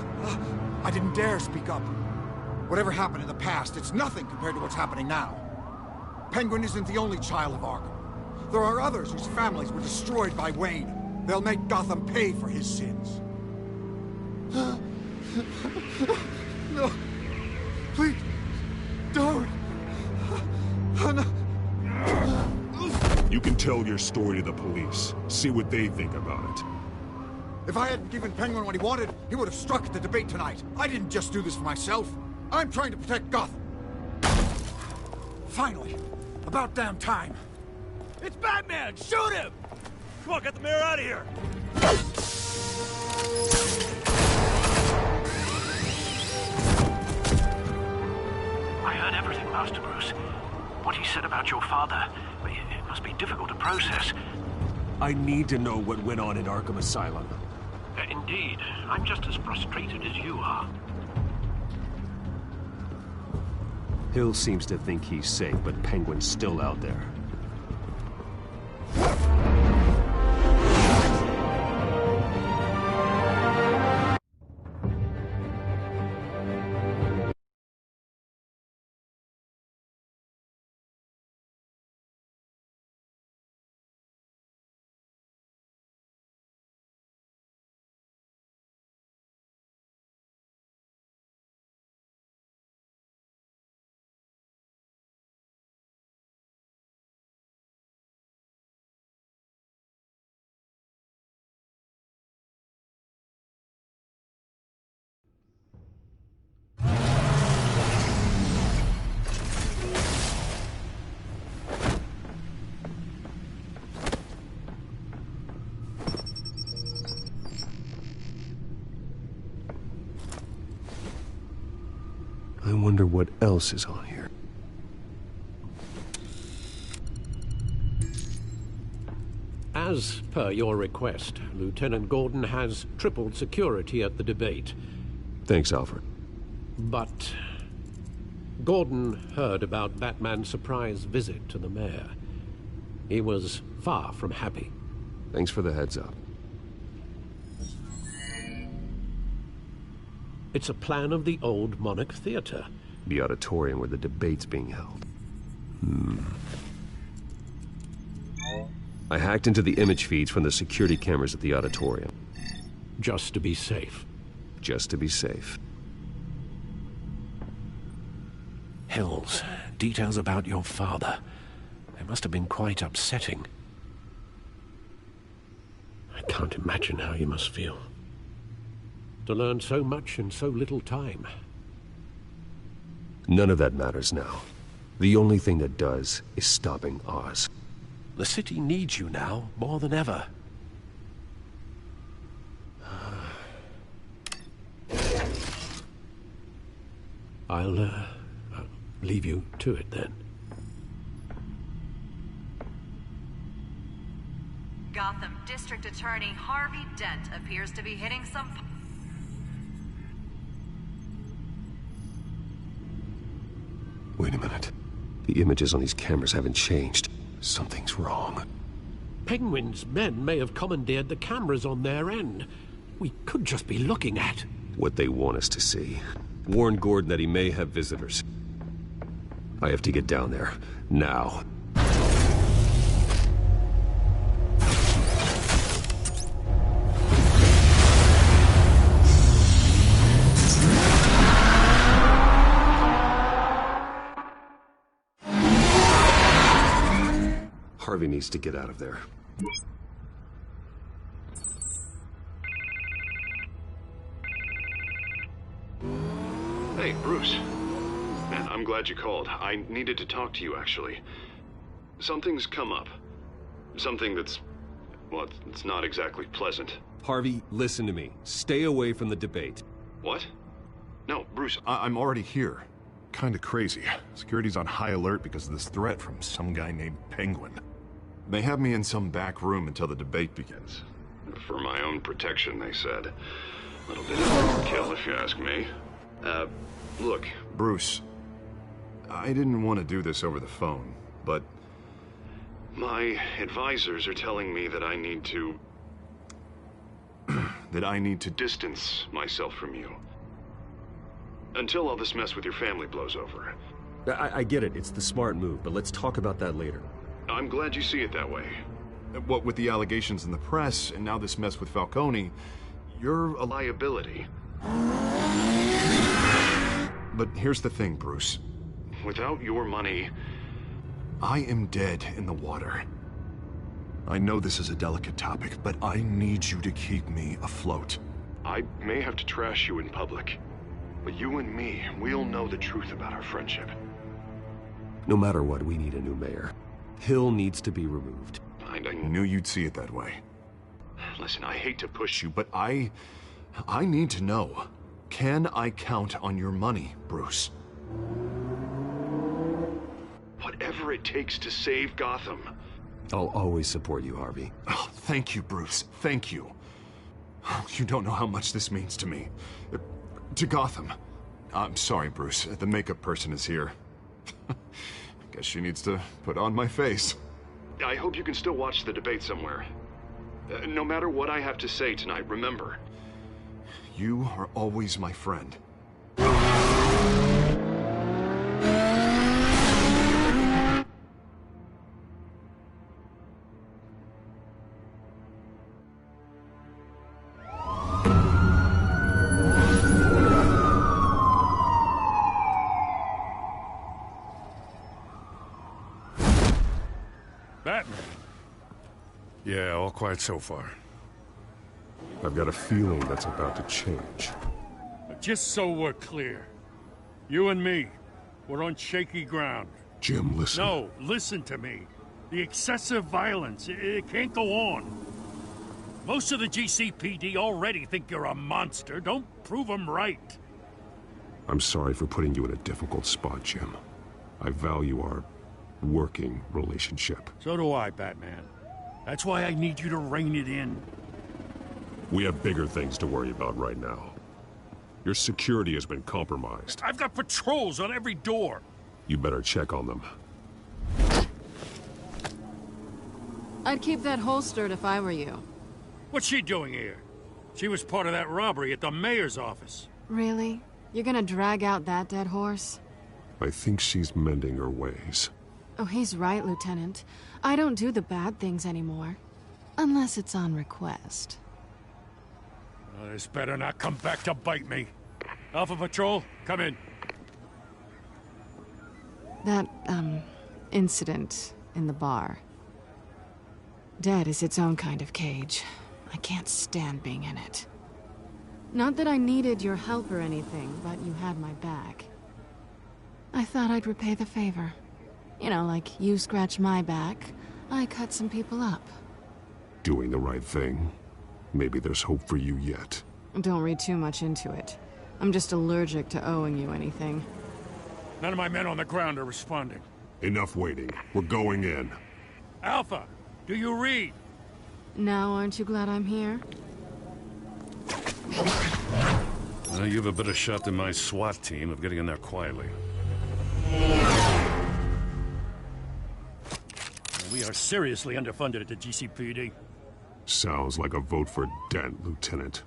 I didn't dare speak up. Whatever happened in the past, it's nothing compared to what's happening now. Penguin isn't the only child of Arkham. There are others whose families were destroyed by Wayne. They'll make Gotham pay for his sins. No. Please. Don't. No. You can tell your story to the police. See what they think about it. If I hadn't given Penguin what he wanted, he would have struck at the debate tonight. I didn't just do this for myself. I'm trying to protect Gotham. Finally. About damn time. It's Batman! Shoot him! Come on, get the mayor out of here! I heard everything, Master Bruce. What he said about your father, it must be difficult to process. I need to know what went on in Arkham Asylum. Indeed. I'm just as frustrated as you are. Hill seems to think he's safe, but Penguin's still out there. I wonder what else is on here. As per your request, Lieutenant Gordon has tripled security at the debate. Thanks, Alfred. But Gordon heard about Batman's surprise visit to the mayor. He was far from happy. Thanks for the heads up. It's a plan of the old Monarch Theater. The auditorium where the debate's being held. I hacked into the image feeds from the security cameras at the auditorium. Just to be safe. Just to be safe. Hills, details about your father. They must have been quite upsetting. I can't imagine how you must feel. To learn so much in so little time. None of that matters now. The only thing that does is stopping Oz. The city needs you now, more than ever. I'll leave you to it then. Gotham District Attorney Harvey Dent appears to be hitting some... Wait a minute. The images on these cameras haven't changed. Something's wrong. Penguin's men may have commandeered the cameras on their end. We could just be looking at... what they want us to see. Warn Gordon that he may have visitors. I have to get down there. Now. Harvey needs to get out of there. Hey, Bruce. Man, I'm glad you called. I needed to talk to you, actually. Something's come up. Something that's... well, it's not exactly pleasant. Harvey, listen to me. Stay away from the debate. What? No, Bruce, I'm already here. Kinda crazy. Security's on high alert because of this threat from some guy named Penguin. They have me in some back room until the debate begins. For my own protection, they said. A little bit of overkill, if you ask me. Look, Bruce, I didn't want to do this over the phone, but my advisors are telling me that I need to... that I need to distance myself from you. Until all this mess with your family blows over. I get it. It's the smart move, but let's talk about that later. I'm glad you see it that way. What with the allegations in the press, and now this mess with Falcone, you're a liability. But here's the thing, Bruce. Without your money, I am dead in the water. I know this is a delicate topic, but I need you to keep me afloat. I may have to trash you in public, but you and me, we'll know the truth about our friendship. No matter what, we need a new mayor. Hill needs to be removed. I knew you'd see it that way. Listen, I hate to push you, but I need to know. Can I count on your money, Bruce? Whatever it takes to save Gotham. I'll always support you, Harvey. Oh, thank you, Bruce. Thank you. You don't know how much this means to me. To Gotham. I'm sorry, Bruce. The makeup person is here. Guess she needs to put on my face. I hope you can still watch the debate somewhere. No matter what I have to say tonight, remember, you are always my friend. Batman. Yeah, all quiet so far. I've got a feeling that's about to change. Just so we're clear, you and me, we're on shaky ground. Jim, listen. No, listen to me. The excessive violence, it can't go on. Most of the GCPD already think you're a monster. Don't prove them right. I'm sorry for putting you in a difficult spot, Jim. I value our working relationship. So do I, Batman. That's why I need you to rein it in. We have bigger things to worry about right now. Your security has been compromised. I've got patrols on every door. You better check on them. I'd keep that holstered if I were you. What's she doing here? She was part of that robbery at the mayor's office. Really? You're gonna drag out that dead horse? I think she's mending her ways. Oh, he's right, Lieutenant. I don't do the bad things anymore. Unless it's on request. Oh, this better not come back to bite me. Alpha Patrol, come in. That, incident in the bar. Dead is its own kind of cage. I can't stand being in it. Not that I needed your help or anything, but you had my back. I thought I'd repay the favor. You know, like you scratch my back, I cut some people up. Doing the right thing. Maybe there's hope for you yet. Don't read too much into it. I'm just allergic to owing you anything. None of my men on the ground are responding. Enough waiting. We're going in. Alpha, do you read? Now, aren't you glad I'm here? You have a better shot than my SWAT team of getting in there quietly. We are seriously underfunded at the GCPD. Sounds like a vote for Dent, Lieutenant.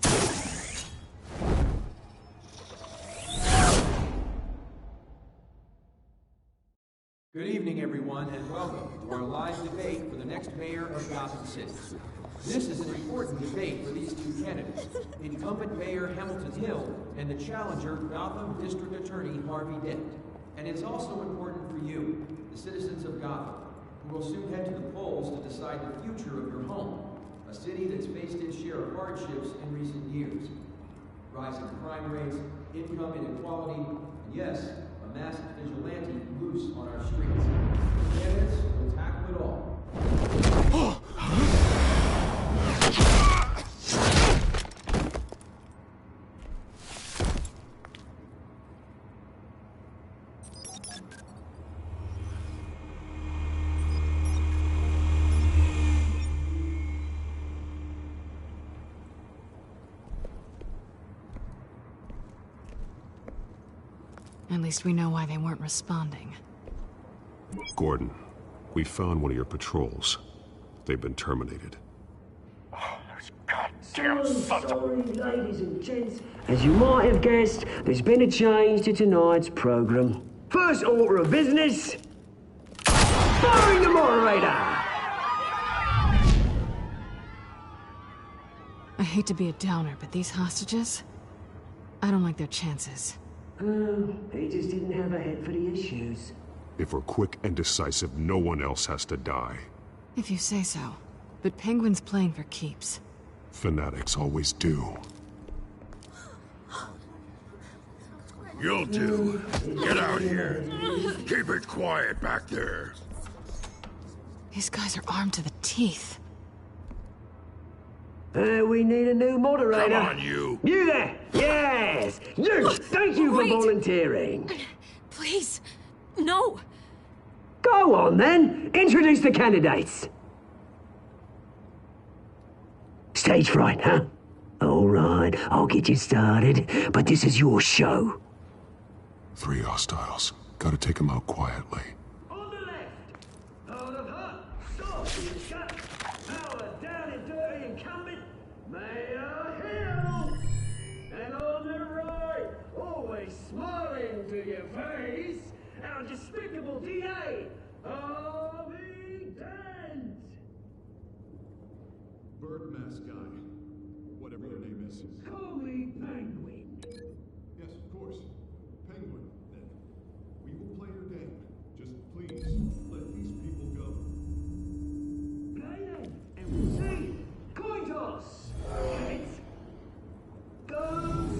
Good evening, everyone, and welcome to our live debate for the next mayor of Gotham City. This is an important debate for these two candidates, incumbent Mayor Hamilton Hill and the challenger Gotham District Attorney Harvey Dent. And it's also important for you, the citizens of Gotham, who will soon head to the polls to decide the future of your home, a city that's faced its share of hardships in recent years. Rising crime rates, income inequality, and yes, a masked vigilante loose on our streets. The candidates will tackle it all. At least we know why they weren't responding. Gordon, we found one of your patrols. They've been terminated. Sorry, ladies and gents. As you might have guessed, there's been a change to tonight's program. First order of business, firing the moderator! I hate to be a downer, but these hostages, I don't like their chances. He just didn't have a head for the issues. If we're quick and decisive, no one else has to die. If you say so. But Penguin's playing for keeps. Fanatics always do. You'll do. Get out here. Keep it quiet back there. These guys are armed to the teeth. We need a new moderator. Come on, you. You there! Yes! You! Thank you for volunteering. Please, no. Go on, then. Introduce the candidates. Stage fright, huh? All right, I'll get you started, but this is your show. 3 hostiles. Gotta take them out quietly. On the left, out of her, soft in the shut, power down and dirty incumbent, Mayor Hill. And on the right, always smiling to your face, our despicable DA, Harvey Dent. Bird mask guy. Whatever your name is. Call me Penguin. Yes, of course. Penguin, then. We will play your game. Just please, let these people go. Play then, and we'll see. Coin toss. Heads. Goes.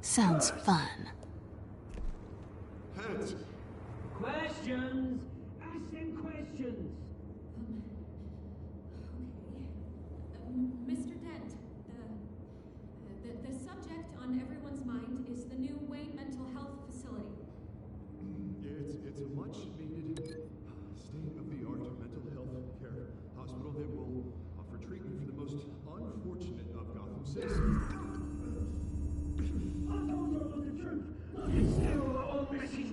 Sounds fun. Heads. Questions. Ask them questions. Mr. Dent, the subject on everyone's mind is the new Wayne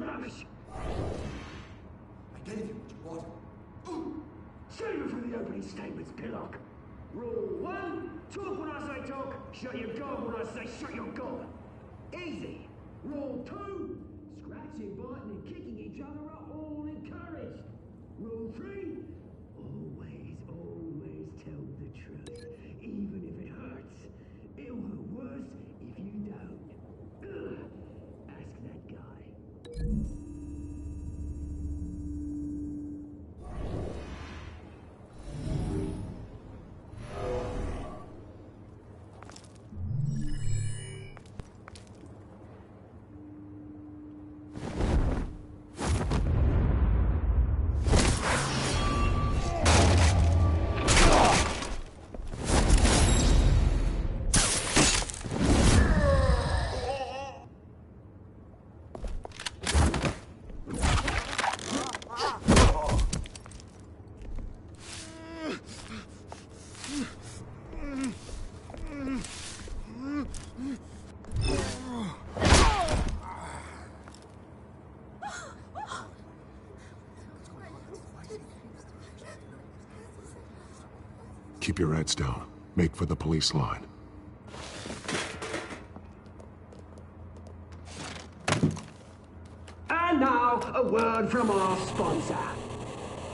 rubbish. I gave you what you wanted. Save it for the opening statements, Pillock. Rule 1, talk when I say talk, shut your gob when I say shut your gob. Easy. Rule 2, scratching, biting and kicking each other are all encouraged. Rule 3, always tell the truth, even if it hurts. It'll hurt worse if you don't. Ugh. Ask that guy. Keep your heads down. Make for the police line. And now, a word from our sponsor.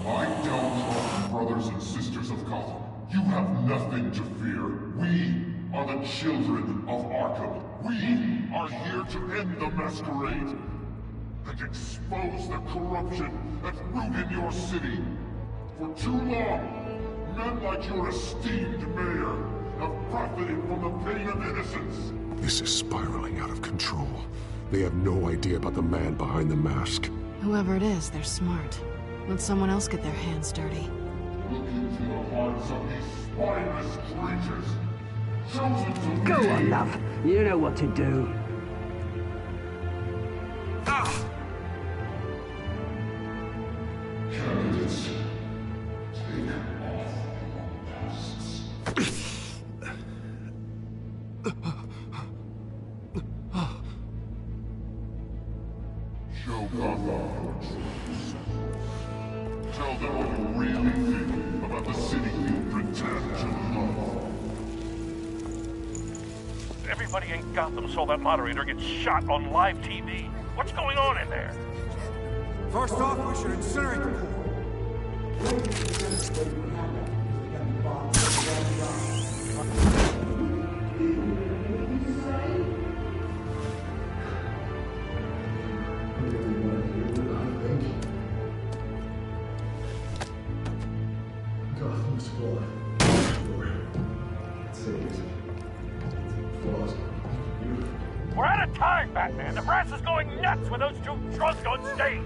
My downtrodden brothers and sisters of Gotham, you have nothing to fear. We are the children of Arkham. We are here to end the masquerade and expose the corruption that's rooted in your city. For too long, men like your esteemed mayor have profited from the pain of innocence. This is spiraling out of control. They have no idea about the man behind the mask. Whoever it is, they're smart. Let someone else get their hands dirty. Look into the hearts of these spineless creatures. Chosen to Go lead. on, love. You know what to do. Candidates, take off your masks. Show Gotham your truths. Tell them what you really think about the city you pretend to love. Everybody in Gotham saw that moderator get shot on live TV. What's going on in there? First off, we should incinerate the pool. Gotham's full. We're out of time, Batman. The brass is going nuts with those two drunks on stage.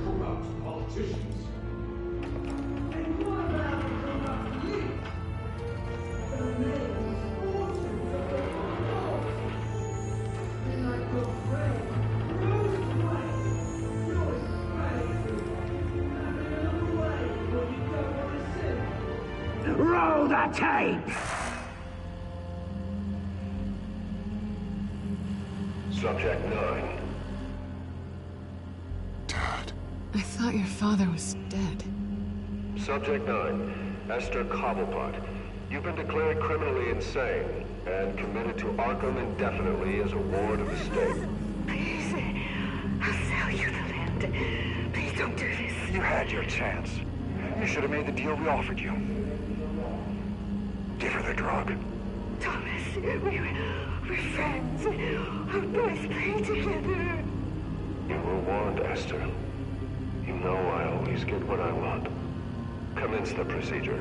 Corrupt politicians. And what about corrupt you? The men fortunes of the world. And like your friend, Bruce Wayne, you're crazy. Having another way where you don't want to see. Roll the tape! Subject 9. I thought your father was dead. Subject 9. Esther Cobblepot. You've been declared criminally insane and committed to Arkham indefinitely as a ward of the state. Please, I'll sell you the land. Please don't do this. You had your chance. You should have made the deal we offered you. Give her the drug. Thomas, we're friends. Our boys play together. You were warned, Esther. You know I always get what I want. Commence the procedure.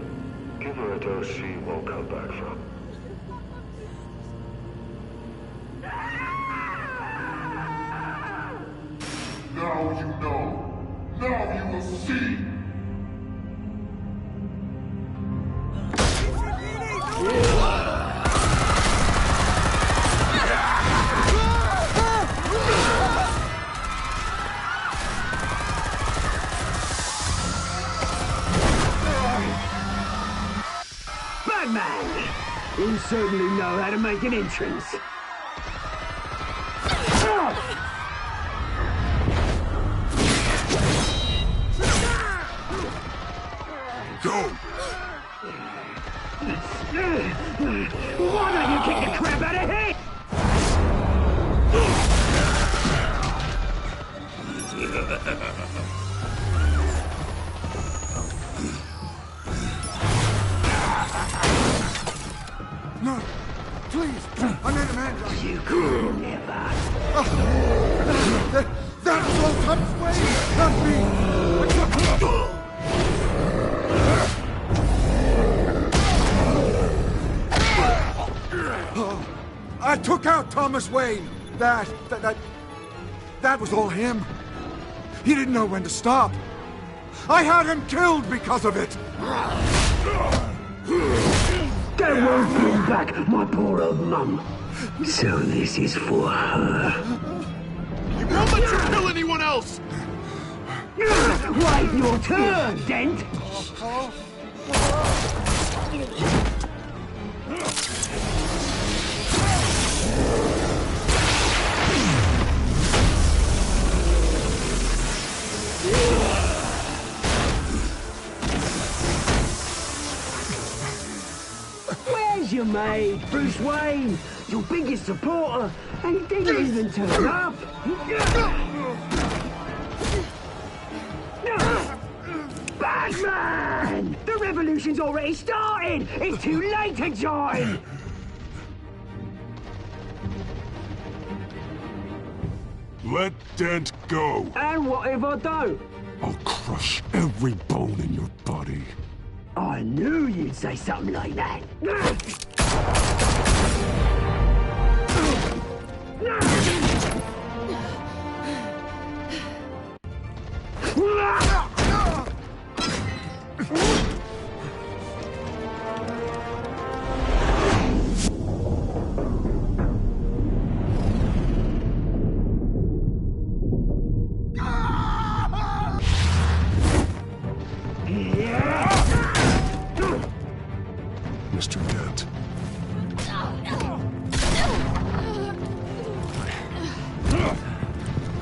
Give her a dose she won't come back from. Now you know. Now you will see. Batman! You certainly know how to make an entrance. Go! Why don't you kick the crap out of him? No, please, I made a man drive. You could never. That was all Tom's way, not me. I took out Thomas Wayne. That was all him. He didn't know when to stop. I had him killed because of it. That won't bring back my poor old mum. So this is for her. You won't let you kill anyone else! Wait your turn, Dent! Where's your mate, Bruce Wayne? Your biggest supporter, and he didn't even turn up. Batman! The revolution's already started! It's too late to join! Let Dent go. And what if I don't? I'll crush every bone in your body. I knew you'd say something like that. Mr. Dent.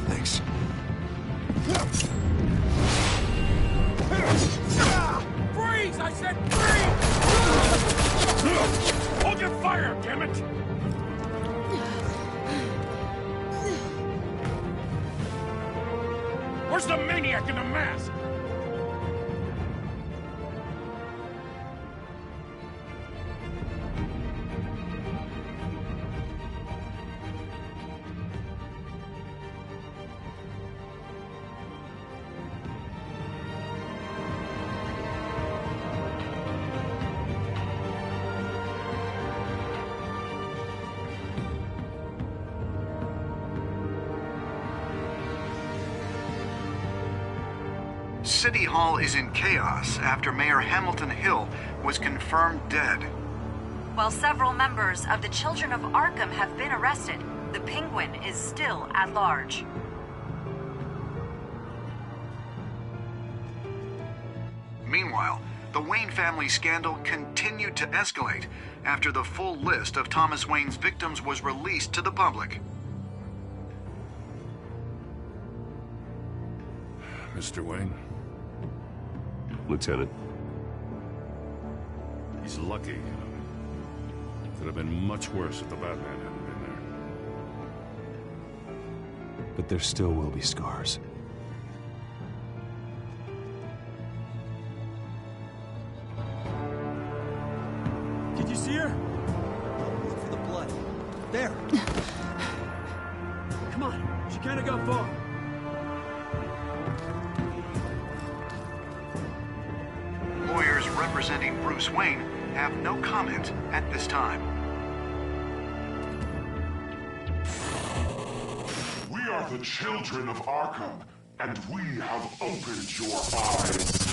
Thanks. Freeze! I said freeze! Hold your fire, damn it! Where's the maniac in the mask? City Hall is in chaos after Mayor Hamilton Hill was confirmed dead. While several members of the Children of Arkham have been arrested, the Penguin is still at large. Meanwhile, the Wayne family scandal continued to escalate after the full list of Thomas Wayne's victims was released to the public. Mr. Wayne? Lieutenant. He's lucky. Could have been much worse if the Batman hadn't been there. But there still will be scars. Did you see her? Look for the blood. There. Come on. She can't have gone far. Lawyers representing Bruce Wayne have no comment at this time. We are the Children of Arkham, and we have opened your eyes.